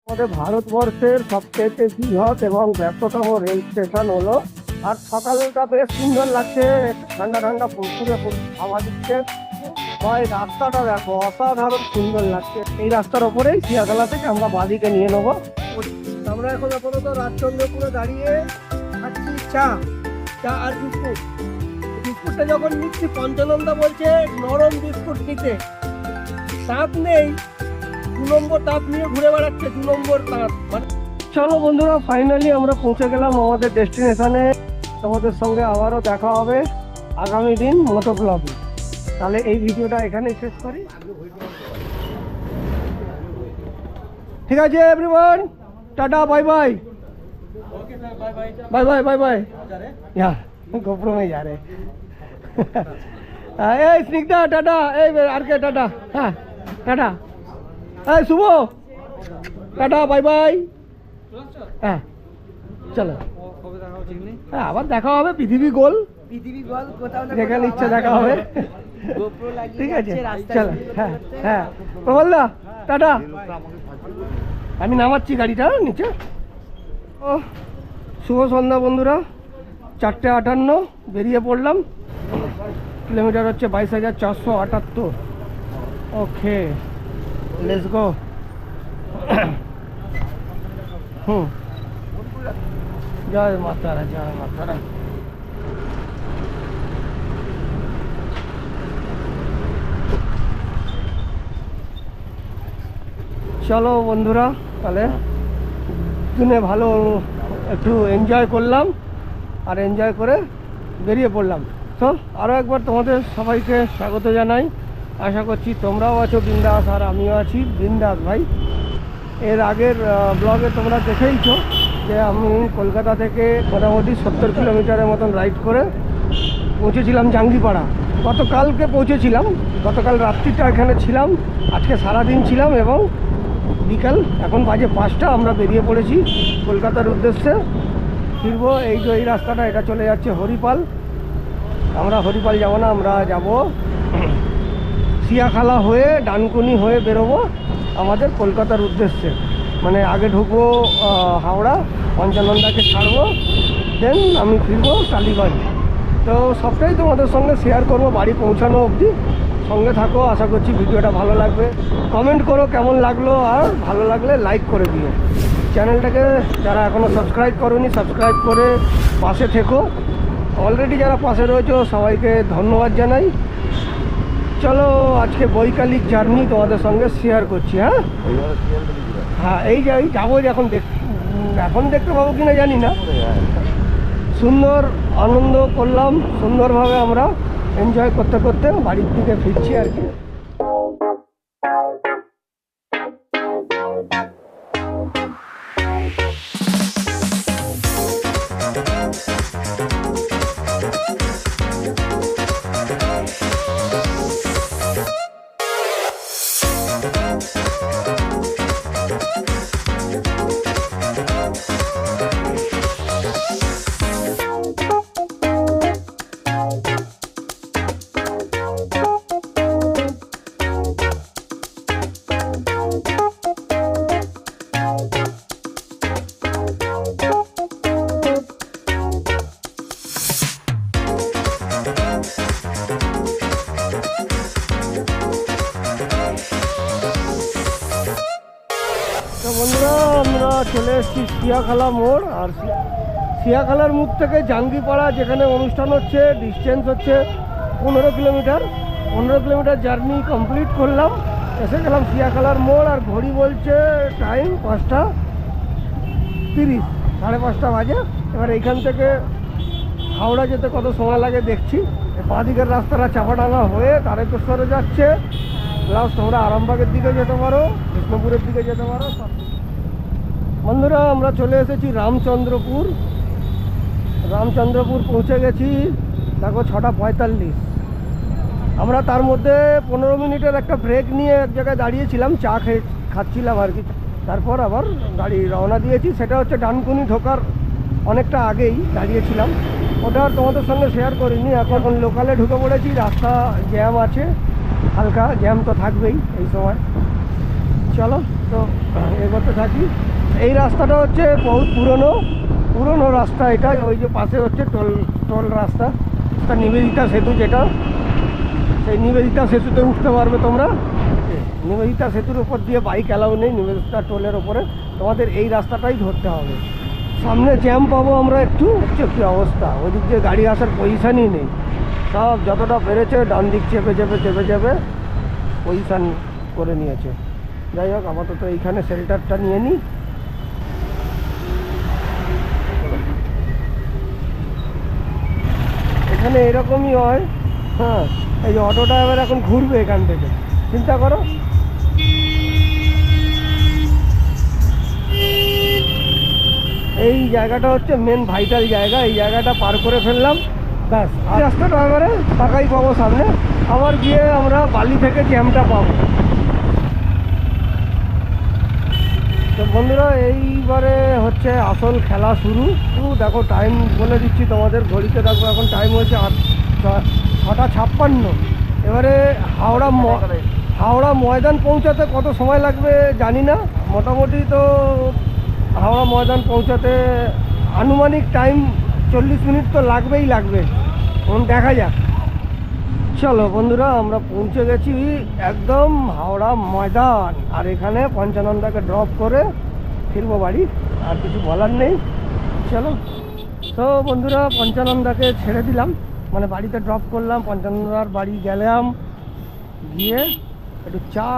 আমাদের ভারতবর্ষের সবচেয়ে বৃহৎ এবং ব্যস্ততম রেল স্টেশন হলো। আর সকালটা বেশ সুন্দর লাগছে, ঠান্ডা ঠান্ডা ফুরফুরে হাওয়া দিচ্ছে। ভাই রাস্তাটা দেখো, অসাধারণ সুন্দর লাগছে। এই রাস্তার ওপরেই সিয়াখালা থেকে আমরা বাদিকে নিয়ে নেবো। আমরা এখন আপাতত রাজচন্দ্রপুরে দাঁড়িয়ে খাচ্ছি চা চা আর বিস্কুট। বিস্কুটটা যখন নিচ্ছি পঞ্চানন্দা বলছে নরম বিস্কুট নিতে, দাঁত নেই, 2 নম্বর দাঁত নিয়ে ঘুরে বেড়াচ্ছে, 2 নম্বর দাঁত। চলো বন্ধুরা, ফাইনালি আমরা পৌঁছে গেলাম আমাদের ডেস্টিনেশনে। তোমাদের সঙ্গে আবারও দেখা হবে আগামী দিন মোটো ব্লগে। তাহলে এই ভিডিওটা এখানেই শেষ করি। ঠিক আছে everyone, tata bye bye. Okay sir, bye bye bye bye bye bye. यहाँ गोप्रो में जा रहे ए स्निग्धा टाटा, ए आर के टाटा। हाँ टाटा, ए शुभ टाटा बाय बाय। হ্যাঁ চলো, হ্যাঁ আবার দেখা হবে। পৃথিবী গোল, যেখানে ইচ্ছা দেখা হবে। ঠিক আছে চলো, হ্যাঁ হ্যাঁ প্রবলদা টাটা। আমি নামাচ্ছি গাড়িটা নিচে। ও শুভ সন্ধ্যা বন্ধুরা, 4:58 বেরিয়ে পড়লাম। কিলোমিটার হচ্ছে 22,478। Okay let's go. জয় মাতারা, জয় মাতারা। চলো বন্ধুরা, তাহলে দিনে ভালো একটু এনজয় করলাম, আর এনজয় করে বেরিয়ে পড়লাম। তো আরও একবার তোমাদের সবাইকে স্বাগত জানাই। আশা করছি তোমরাও আছো বিন্দাস, আর আমিও আছি বিন্দাস ভাই। এর আগের ব্লগে তোমরা দেখেইছো যে আমি কলকাতা থেকে মোটামুটি 70 কিলোমিটারের মতন রাইড করে পৌঁছেছিলাম জাঙ্গিপাড়া। গতকালকে পৌঁছেছিলাম, গতকাল রাত্রিটা এখানে ছিলাম, আজকে সারাদিন ছিলাম এবং বিকাল এখন বাজে 5টা। আমরা বেরিয়ে পড়েছি কলকাতার উদ্দেশ্যে, ফিরবো। এই যে এই রাস্তাটা, এটা চলে যাচ্ছে হরিপাল। আমরা হরিপাল যাব না, আমরা যাব সিয়াখালা হয়ে ডানকুনি হয়ে বেরোবো আমাদের কলকাতার উদ্দেশ্যে। মানে আগে ঢুকবো হাওড়া, পঞ্চানন্দাকে ছাড়বো, দেন আমি ফিরবো টালিগঞ্জ। তো সবটাই তোমাদের সঙ্গে শেয়ার করবো বাড়ি পৌঁছানো অবধি। সঙ্গে থাকো, আশা করছি ভিডিওটা ভালো লাগবে। কমেন্ট করো কেমন লাগলো, আর ভালো লাগলে লাইক করে দিও। চ্যানেলটাকে যারা এখনও সাবস্ক্রাইব করোনি, সাবস্ক্রাইব করে পাশে থেকো। অলরেডি যারা পাশে রয়েছে সবাইকে ধন্যবাদ জানাই। চলো আজকে বৈকালিক জার্নি তোমাদের সঙ্গে শেয়ার করছি। হ্যাঁ হ্যাঁ, এই যে যাবো, এখন দেখতে পাবো কিনা জানি না। সুন্দর আনন্দ করলাম, সুন্দরভাবে আমরা এনজয় করতে করতে বাড়ির দিকে ফিরছি আর কি। তো বন্ধুরা, আমরা চলে এসেছি সিয়াখালা মোড়। আর সিয়াখালার মুখ থেকে জাঙ্গিপাড়া যেখানে অনুষ্ঠান হচ্ছে, ডিস্টেন্স হচ্ছে 15 কিলোমিটার। 15 কিলোমিটার জার্নি কমপ্লিট করলাম, এসে গেলাম সিয়াখালার মোড়। আর ঘড়ি বলছে টাইম 5:30, 5:30 বাজে। এবার এইখান থেকে হাওড়া যেতে কত সময় লাগে দেখছি। বাঁ দিকের রাস্তাটা চাপাডাঙ্গা হয়ে তারকেশ্বরে যাচ্ছে, প্লাস তোমরা আরামবাগের দিকে যেতে পারো, কৃষ্ণপুরের দিকে যেতে পারো। বন্ধুরা, আমরা চলে এসেছি রামচন্দ্রপুর। রামচন্দ্রপুর পৌঁছে গেছি, দেখো 6:45। আমরা তার মধ্যে 15 মিনিটের একটা ব্রেক নিয়ে এক জায়গায় দাঁড়িয়েছিলাম, চা খাচ্ছিলাম আর কি। তারপর আবার গাড়ি রওনা দিয়েছি। সেটা হচ্ছে ডানকুনি ঢোকার অনেকটা আগেই দাঁড়িয়েছিলাম, ওটা আর তোমাদের সঙ্গে শেয়ার করিনি। এখন লোকালে ঢুকে পড়েছি, রাস্তা জ্যাম আছে, হালকা জ্যাম তো থাকবেই এই সময়। চলো তো তো এগোতে থাকি। এই রাস্তাটা হচ্ছে বহুত পুরনো রাস্তা এটা। ওই যে পাশে হচ্ছে টোল রাস্তা, নিবেদিতা সেতু, যেটা সেই নিবেদিতা সেতুতে উঠতে পারবে তোমরা। নিবেদিতা সেতুর উপর দিয়ে বাইক অ্যালাউ নেই, নিবেদিতা টোলের ওপরে তোমাদের এই রাস্তাটাই ধরতে হবে। সামনে জ্যাম পাবো আমরা একটু, হচ্ছে কী অবস্থা, ওদিক দিয়ে গাড়ি আসার পজিশানই নেই। সব যতটা পেরেছে ডান দিক চেপে পজিশান করে নিয়েছে। যাই হোক, আপাতত এইখানে শেল্টারটা নিয়ে নিই। এখানে এরকমই হয়। হ্যাঁ, এই যে অটোটা এবার এখন ঘুরবে এখান থেকে, চিন্তা করো। এই জায়গাটা হচ্ছে মেন ভাইটাল জায়গা, এই জায়গাটা পার করে ফেললাম, ব্যাস রাস্তাটা এবারে ফাঁকাই পাবো সামনে। আবার গিয়ে আমরা বালি থেকে জ্যামটা পাবো। তো বন্ধুরা, এইবারে হচ্ছে আসল খেলা শুরু। দেখো টাইম বলে দিচ্ছি তোমাদের, ঘড়িতে দেখো এখন টাইম হয়েছে 6:56। এবারে হাওড়া ময়দান পৌঁছাতে কত সময় লাগবে জানি না, মোটামুটি তো হাওড়া ময়দান পৌঁছাতে আনুমানিক টাইম 40 মিনিট তো লাগবে। এখন দেখা যাক। চলো বন্ধুরা, আমরা পৌঁছে গেছি একদম হাওড়া ময়দান। আর এখানে পঞ্চানন্দাকে ড্রপ করে ফিরবো বাড়ি, আর কিছু বলার নেই। চলো। তো বন্ধুরা, পঞ্চানন্দাকে ছেড়ে দিলাম, মানে বাড়িতে ড্রপ করলাম। পঞ্চানন্দার বাড়ি গেলাম, গিয়ে একটু চা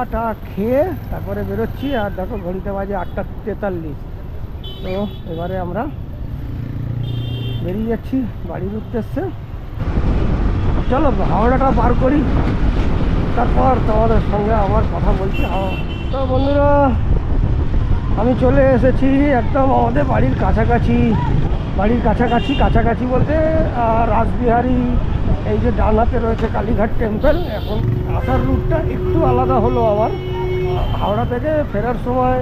খেয়ে তারপরে বেরোচ্ছি। আর দেখো ঘড়িতে বাজে 8:43। তো এবারে আমরা বেরিয়ে যাচ্ছি বাড়ির উদ্দেশ্যে। চলো হাওড়াটা পার করি, তারপর তোমাদের সঙ্গে আবার কথা বলছি। তো বন্ধুরা, আমি চলে এসেছি একদম আমাদের বাড়ির কাছাকাছি বলতে রাসবিহারী, এই যে ডান হাতে রয়েছে কালীঘাট টেম্পল। এখন আসার রুটটা একটু আলাদা হলো আবার, হাওড়া থেকে ফেরার সময়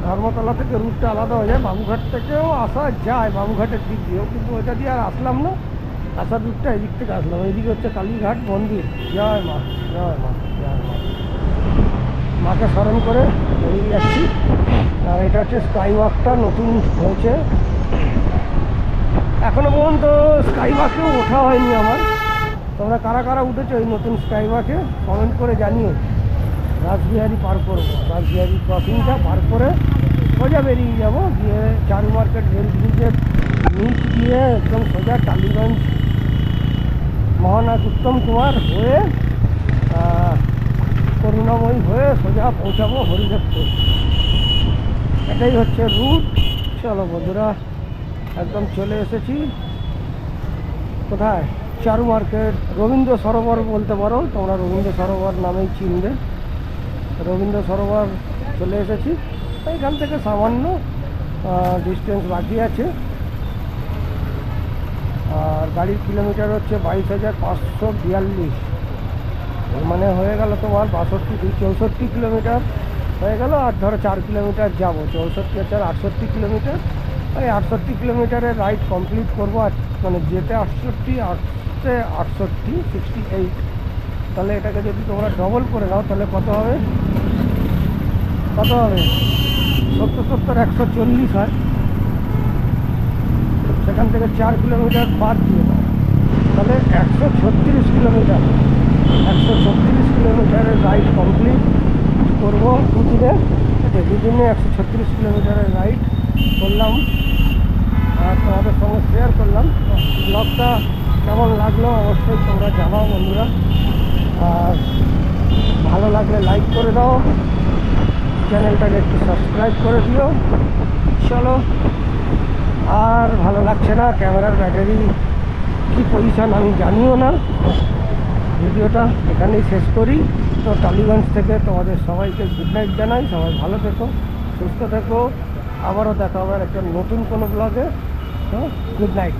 ধর্মতলা থেকে রুটটা আলাদা হয়ে যায়। বাবুঘাট থেকেও আসা যায়, বাবুঘাটের দিক দিয়েও, কিন্তু ওইটা দিয়ে আর আসলাম না। আসার রুটটা এদিক থেকে আসলাম। এইদিকে হচ্ছে কালীঘাট মন্দির। জয় মা, জয় মা, জয় মা। মাকে স্মরণ করে বেরিয়ে যাচ্ছি। আর এটা হচ্ছে স্কাই ওয়াকটা নতুন হয়েছে, এখনো পর্যন্ত স্কাই ওয়াকেও ওঠা হয়নি আমার। তোমরা কারা কারা উঠেছো এই নতুন স্কাই ওয়াকে কমেন্ট করে জানিও। রাসবিহারী পার করবো, রাসবিহারী ক্রসিংটা পার করে সোজা বেরিয়ে যাবো, গিয়ে চারু মার্কেট রেল ব্রিজের নিচ দিয়ে একদম সোজা টালিগঞ্জ মহানায়ক উত্তম কুমার হয়ে করুণাময়ী হয়ে সোজা পৌঁছাবো হরিদেবপুর। এটাই হচ্ছে রুট। চলো বন্ধুরা, একদম চলে এসেছি কোথায়, চারু মার্কেট, রবীন্দ্র সরোবর বলতে পারো তোমরা, রবীন্দ্র সরোবর নামেই চিনবে। রবীন্দ্র সরোবর চলে এসেছি। এইখান থেকে সামান্য ডিস্টেন্স বাকি আছে। আর গাড়ির কিলোমিটার হচ্ছে 22,542, মানে হয়ে গেল তোমার 64 কিলোমিটার হয়ে গেল। আর ধরো 4 কিলোমিটার যাবো, 64 আর 68 কিলোমিটার। ওই 68 কিলোমিটারের রাইড কমপ্লিট করবো। আর মানে যেতে 68, আসতে 68, 68। তাহলে এটাকে যদি তোমরা ডবল করে দাও তাহলে কত হবে 70, 140 হয়। সেখান থেকে 4 কিলোমিটার বাদ দিয়ে দাও, তাহলে 136 কিলোমিটার। 136 কিলোমিটারের রাইড কমপ্লিট করবো দুদিনে। দুদিনে 136 কিলোমিটারের রাইড করলাম আর তোমাদের সঙ্গে শেয়ার করলাম। ব্লগটা কেমন লাগলো অবশ্যই তোমরা জানাও বন্ধুরা। আর ভালো লাগলে লাইক করে দাও, চ্যানেলটাকে একটু সাবস্ক্রাইব করে দিও। চলো, আর ভালো লাগছে না, ক্যামেরার ব্যাটারি কি পজিশান আমি জানিও না। ভিডিওটা এখানেই শেষ করি। তো টালিগঞ্জ থেকে তোমাদের সবাইকে গুড নাইট জানাই। সবাই ভালো থেকো, সুস্থ থেকো। আবারও দেখা হবে একটা নতুন কোনো ব্লগে। তো গুড নাইট।